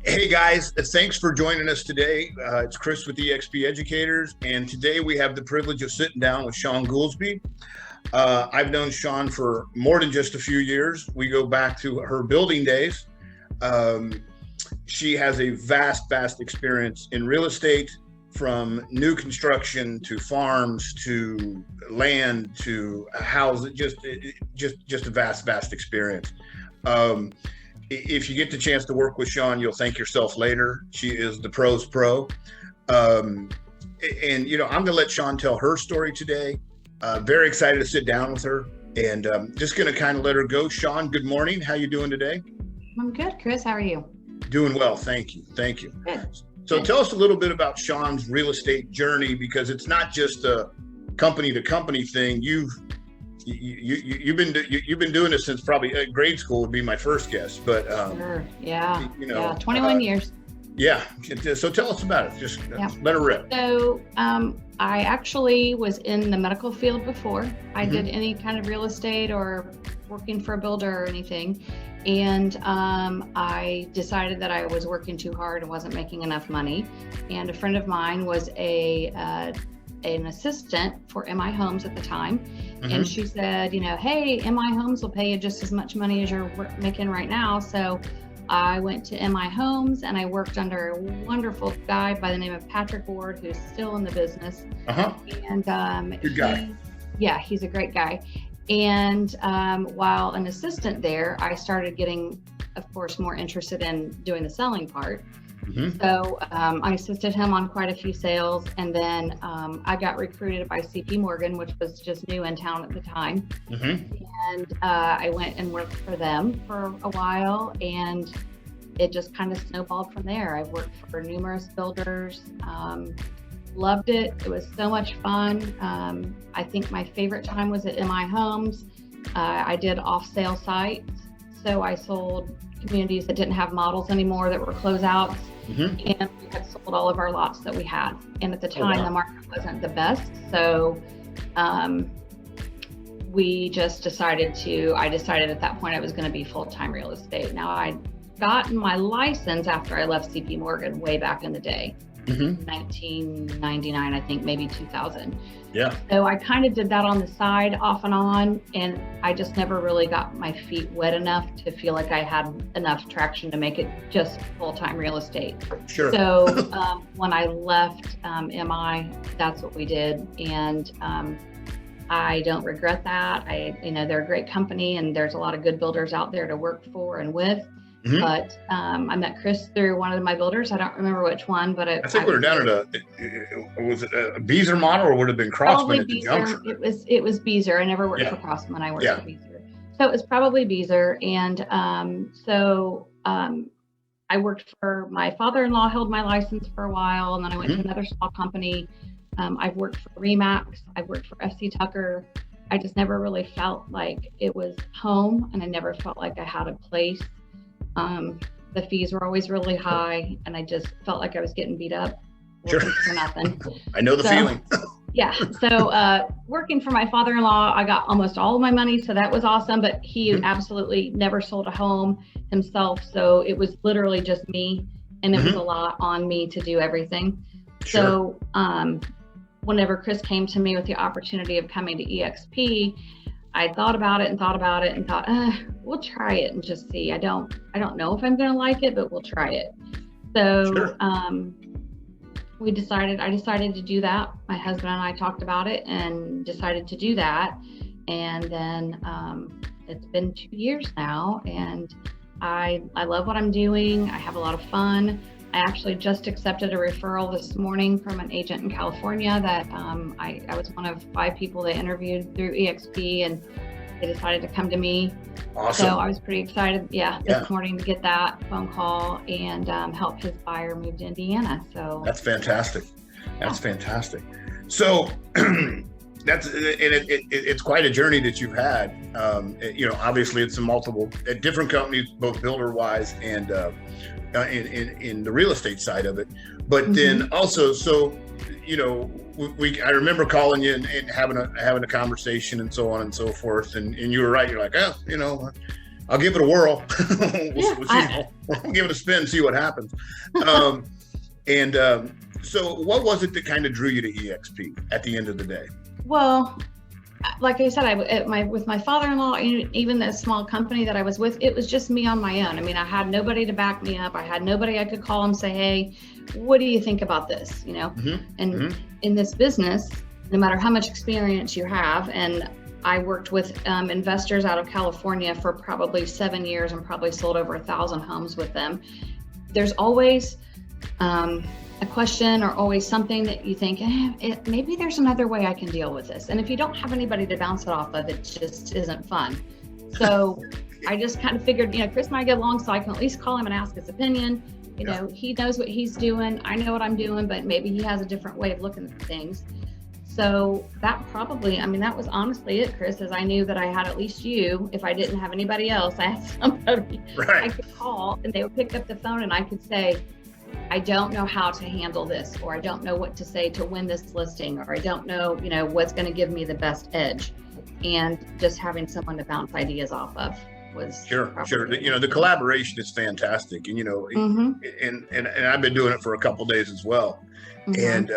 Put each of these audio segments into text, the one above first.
Hey guys, thanks for joining us today. It's Chris with eXp Educators, and today we have the privilege of sitting down with Shawn Goolsby. I've known Shawn for more than just a few years. We go back to her building days. She has a vast experience in real estate, from new construction to farms to land to houses. Just a vast experience. If you get the chance to work with Shawn, you'll thank yourself later. She is the pro's pro. And, I'm going to let Shawn tell her story today. Very excited to sit down with her, and just going to kind of let her go. Shawn, good morning. How you doing today? I'm good, Chris. How are you? Doing well. Thank you. Good. So tell us a little bit about Shawn's real estate journey, because it's not just a company to company thing. You've been doing this since probably grade school would be my first guess, but sure. Yeah. 21 years. Yeah. So tell us about it. Just let her rip. So I actually was in the medical field before I did any kind of real estate or working for a builder or anything. And I decided that I was working too hard and wasn't making enough money. And a friend of mine was an assistant for MI Homes at the time. And she said, hey, MI Homes will pay you just as much money as you're making right now. So I went to MI Homes and I worked under a wonderful guy by the name of Patrick Ward, who's still in the business. And good guy. He's a great guy. And while an assistant there, I started getting, of course, more interested in doing the selling part. So I assisted him on quite a few sales, and then I got recruited by CP Morgan, which was just new in town at the time. And I went and worked for them for a while, and it just kind of snowballed from there. I worked for numerous builders, loved it. It was so much fun. I think my favorite time was at MI Homes. I did off-sale sites, so I sold communities that didn't have models anymore, that were closeouts. And we had sold all of our lots that we had. And at the time, the market wasn't the best. So I decided at that point I was going to be full-time real estate. Now, I'd gotten my license after I left CP Morgan way back in the day, 1999, I think, maybe 2000. Yeah. So I kind of did that on the side, off and on, and I just never really got my feet wet enough to feel like I had enough traction to make it just full-time real estate. Sure. So when I left MI, that's what we did, and I don't regret that. They're a great company, and there's a lot of good builders out there to work for and with. But I met Chris through one of my builders. I don't remember which one, but I think we were down at was it a Beezer model, or would it have been Crossman at the junction? It was Beezer. I never worked for Crossman. I worked for Beezer. So it was probably Beezer. And I worked for my father-in-law, held my license for a while, and then I went to another small company. I've worked for Remax. I've worked for FC Tucker. I just never really felt like it was home, and I never felt like I had a place. The fees were always really high, and I just felt like I was getting beat up working for nothing. I know the feeling. So working for my father-in-law, I got almost all of my money, so that was awesome, but he absolutely never sold a home himself, so it was literally just me, and it was a lot on me to do everything. So whenever Chris came to me with the opportunity of coming to eXp, I thought about it and thought, we'll try it and just see. I don't know if I'm going to like it, but we'll try it. So I decided to do that. My husband and I talked about it and decided to do that. And then it's been 2 years now, and I love what I'm doing. I have a lot of fun. I actually just accepted a referral this morning from an agent in California that I was one of 5 people they interviewed through eXp, and they decided to come to me. Awesome. So I was pretty excited, this morning to get that phone call and help his buyer move to Indiana. So that's fantastic. Fantastic. So it's quite a journey that you've had. Obviously it's multiple at different companies, both builder wise and in the real estate side of it, but then also, I remember calling you and having a conversation and so on and so forth, and you were right. You're like, I'll give it a whirl. Yeah, We'll give it a spin, see what happens. And so what was it that kind of drew you to eXp at the end of the day? well, like I said, with my father-in-law, even the small company that I was with, it was just me on my own. I mean, I had nobody to back me up. I had nobody I could call and say, hey, what do you think about this? And in this business, no matter how much experience you have, and I worked with investors out of California for probably 7 years and probably sold over 1,000 homes with them. There's always a question or always something that you think, maybe there's another way I can deal with this. And if you don't have anybody to bounce it off of, it just isn't fun. So I just kind of figured, Chris and I get along, so I can at least call him and ask his opinion. He knows what he's doing. I know what I'm doing, but maybe he has a different way of looking at things. So that was honestly it, Chris, is I knew that I had at least you. If I didn't have anybody else, I had somebody I could call, and they would pick up the phone and I could say, I don't know how to handle this, or I don't know what to say to win this listing, or I don't know, what's going to give me the best edge. And just having someone to bounce ideas off of was sure. The collaboration is fantastic, and and I've been doing it for a couple days as well. And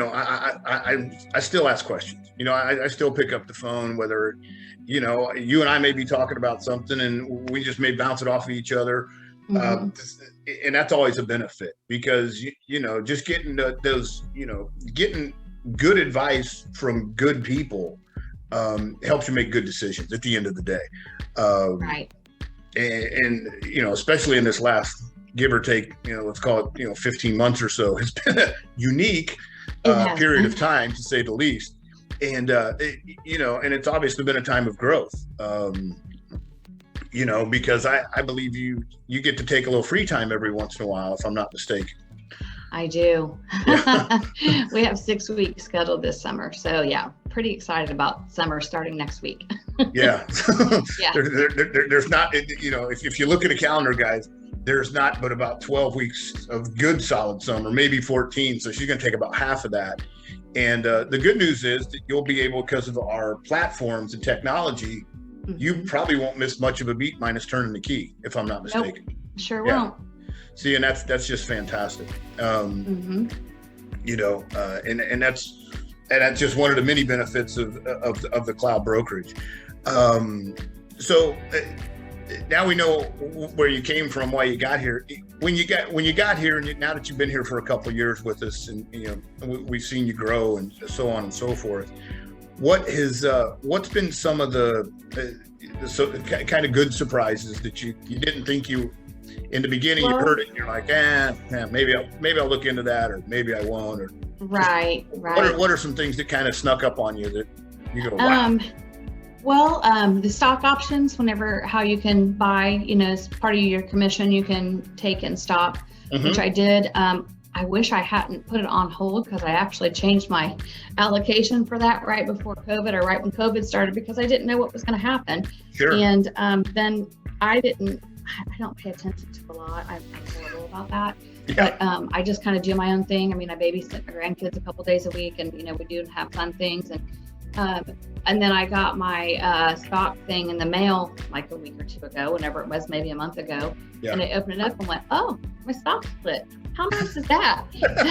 I still ask questions. I still pick up the phone, whether you and I may be talking about something and we just may bounce it off of each other. And that's always a benefit, because just getting getting good advice from good people helps you make good decisions at the end of the day. Right. And especially in this last, give or take, let's call it 15 months or so, it's been a unique period of time, to say the least. And and it's obviously been a time of growth. Because I believe you get to take a little free time every once in a while, if I'm not mistaken. I do. Yeah. We have 6 weeks scheduled this summer. So yeah, pretty excited about summer starting next week. Yeah. Yeah. There's not, if you look at a calendar, guys, there's not but about 12 weeks of good solid summer, maybe 14. So she's going to take about half of that. And the good news is that you'll be able, because of our platforms and technology, you probably won't miss much of a beat, minus turning the key, if I'm not mistaken. Nope, sure won't. See, and that's just fantastic. And that's just one of the many benefits of the cloud brokerage. So now we know where you came from, why you got here. When you got here, and now that you've been here for a couple of years with us, and we've seen you grow and so on and so forth. What's been some of the kind of good surprises that you didn't think you, in the beginning, you heard it and you're like, maybe I'll look into that, or maybe I won't, or right. What are some things that kind of snuck up on you that you go, wow? The stock options, how you can buy, as part of your commission, you can take and stop, which I did. I wish I hadn't put it on hold, because I actually changed my allocation for that right before COVID, or right when COVID started, because I didn't know what was going to happen. Sure. And then I don't pay attention to a lot. I'm horrible about that. Yeah. But I just kind of do my own thing. I mean, I babysit my grandkids a couple days a week, and we do have fun things. And then I got my stock thing in the mail like a week or two ago, whenever it was, maybe a month ago. Yeah. And I opened it up and went, oh, my stock split. How nice is that?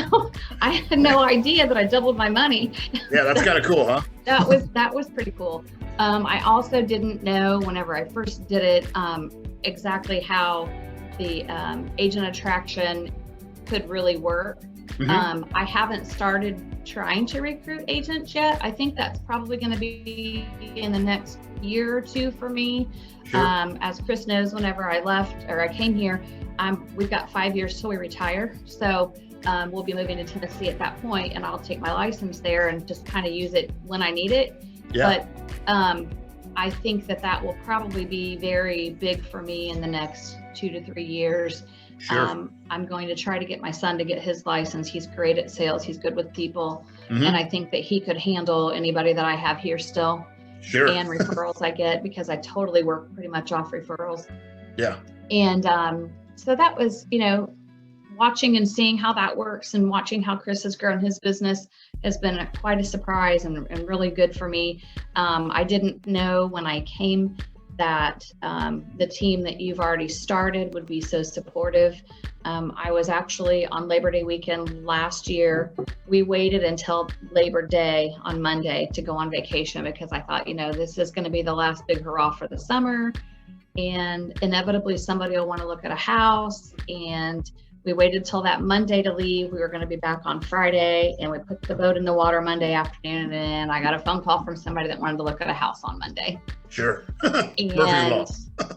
So I had no idea that I doubled my money. Yeah, that's kind of cool, huh? That was pretty cool. I also didn't know, whenever I first did it, exactly how the agent attraction could really work. I haven't started trying to recruit agents yet. I think that's probably going to be in the next year or two for me. Sure. As Chris knows, whenever I left, or I came here, we've got 5 years till we retire. So we'll be moving to Tennessee at that point, and I'll take my license there and just kind of use it when I need it. Yeah. But I think that will probably be very big for me in the next 2 to 3 years. Sure. I'm going to try to get my son to get his license. He's great at sales. He's good with people. And I think that he could handle anybody that I have here still. Sure. And referrals I get, because I totally work pretty much off referrals. Yeah. And so that was, watching and seeing how that works, and watching how Chris has grown his business has been quite a surprise and really good for me. I didn't know when I came that the team that you've already started would be so supportive. I was actually on Labor Day weekend last year. We waited until Labor Day on Monday to go on vacation because I thought, this is going to be the last big hurrah for the summer. And inevitably somebody will want to look at a house. And we waited till that Monday to leave. We were going to be back on Friday, and we put the boat in the water Monday afternoon. And I got a phone call from somebody that wanted to look at a house on Monday. Sure. And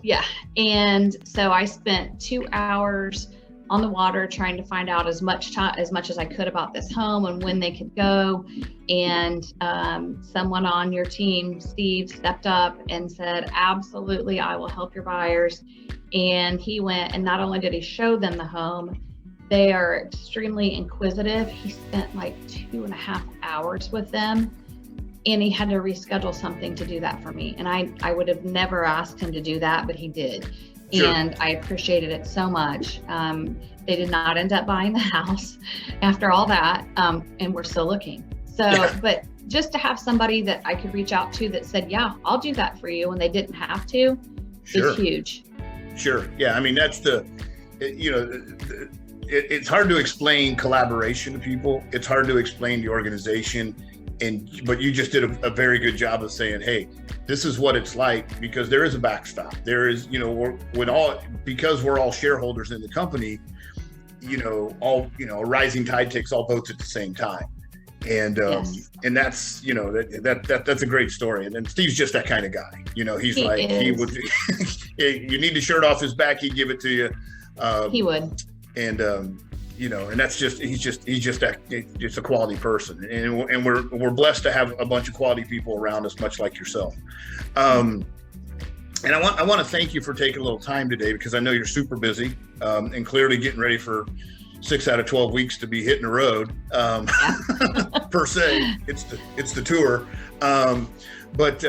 yeah. And so I spent 2 hours on the water trying to find out as much as I could about this home and when they could go. And someone on your team, Steve, stepped up and said, absolutely, I will help your buyers. And he went, and not only did he show them the home, they are extremely inquisitive. He spent like 2.5 hours with them, and he had to reschedule something to do that for me. And I would have never asked him to do that, but he did. Sure. And I appreciated it so much. They did not end up buying the house after all that, and we're still looking. So, yeah. But just to have somebody that I could reach out to that said, yeah, I'll do that for you, when they didn't have to, sure. is huge. Sure. Yeah. I mean, that's it's hard to explain collaboration to people. It's hard to explain the organization. But you just did a very good job of saying, hey, this is what it's like, because there is a backstop. There is, because we're all shareholders in the company, a rising tide takes all boats at the same time. And yes. And that's, that's a great story. And then Steve's just that kind of guy. He would, you need the shirt off his back, he'd give it to you. He would. And, and that's just, he's just a quality person. And we're blessed to have a bunch of quality people around us, much like yourself. And I want to thank you for taking a little time today, because I know you're super busy, and clearly getting ready for 6 out of 12 weeks to be hitting the road, per se. It's the tour. But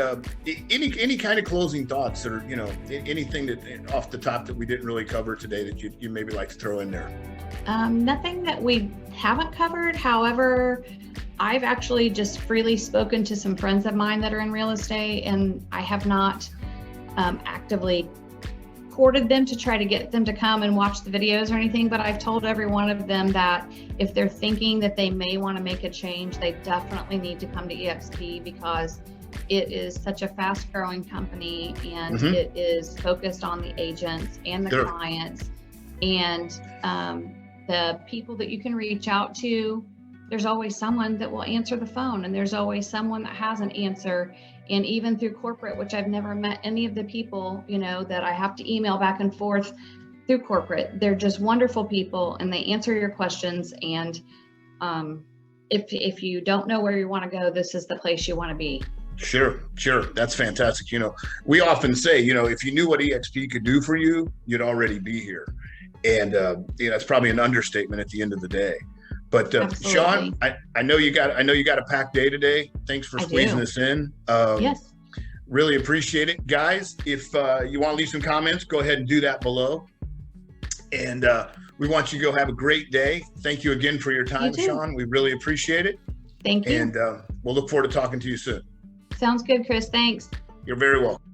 any kind of closing thoughts, or anything that off the top that we didn't really cover today that you maybe like to throw in there? Nothing that we haven't covered. However, I've actually just freely spoken to some friends of mine that are in real estate, and I have not actively courted them to try to get them to come and watch the videos or anything, but I've told every one of them that if they're thinking that they may want to make a change, they definitely need to come to eXp, because it is such a fast growing company, and mm-hmm. It is focused on the agents and the clients, and the people that you can reach out to. There's always someone that will answer the phone, and there's always someone that has an answer. And even through corporate, which I've never met any of the people, that I have to email back and forth through corporate. They're just wonderful people, and they answer your questions. And if you don't know where you want to go, this is the place you want to be. Sure. That's fantastic. We often say, if you knew what eXp could do for you, you'd already be here. And, it's probably an understatement at the end of the day. But Shawn, I know you got a packed day today. Thanks for squeezing us in. Yes. Really appreciate it. Guys, if you want to leave some comments, go ahead and do that below. And we want you to go have a great day. Thank you again for your time, Shawn. We really appreciate it. Thank you. And we'll look forward to talking to you soon. Sounds good, Chris. Thanks. You're very welcome.